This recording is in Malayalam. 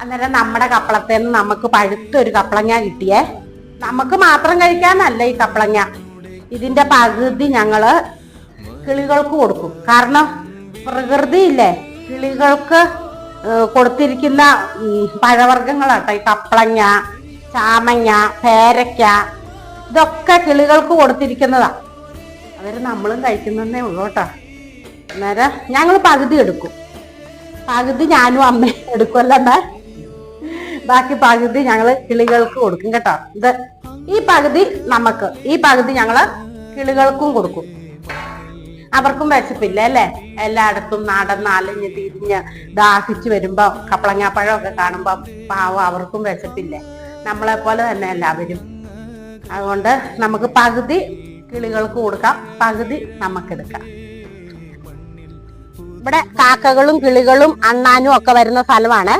അന്നേരം നമ്മുടെ കപ്പളത്തേന്ന് നമുക്ക് പഴുത്തൊരു കപ്പളങ്ങ കിട്ടിയേ. നമുക്ക് മാത്രം കഴിക്കാനല്ല ഈ കപ്പളങ്ങ, ഇതിന്റെ പകുതി ഞങ്ങള് കിളികൾക്ക് കൊടുക്കും. കാരണം പ്രകൃതിയില്ലേ കിളികൾക്ക് കൊടുത്തിരിക്കുന്ന പഴവർഗ്ഗങ്ങളാട്ടോ ഈ കപ്പളങ്ങ, ചാമങ്ങ, പേരയ്ക്ക, ഇതൊക്കെ കിളികൾക്ക് കൊടുത്തിരിക്കുന്നതാ. അവര് നമ്മളും കഴിക്കുന്നതേ ഉള്ളൂ കേട്ടോ. അന്നേരം ഞങ്ങൾ പകുതി എടുക്കും, പകുതി ഞാനും അമ്മയും എടുക്കുമല്ലേ, ബാക്കി പകുതി ഞങ്ങള് കിളികൾക്ക് കൊടുക്കും കേട്ടോ. ഇത് ഈ പകുതി നമുക്ക്, ഈ പകുതി ഞങ്ങള് കിളികൾക്കും കൊടുക്കും. അവർക്കും വിശപ്പില്ല അല്ലേ, എല്ലായിടത്തും നടന്ന് അലഞ്ഞ് തിരിഞ്ഞ് ദാഹിച്ചു വരുമ്പോ കപ്പളങ്ങാപ്പഴമൊക്കെ കാണുമ്പോ പാവം അവർക്കും വിശപ്പില്ലേ, നമ്മളെ പോലെ തന്നെ എല്ലാവരും. അതുകൊണ്ട് നമുക്ക് പകുതി കിളികൾക്ക് കൊടുക്കാം, പകുതി നമുക്കെടുക്കാം. ഇവിടെ കാക്കകളും കിളികളും അണ്ണാനും ഒക്കെ വരുന്ന സ്ഥലമാണ്.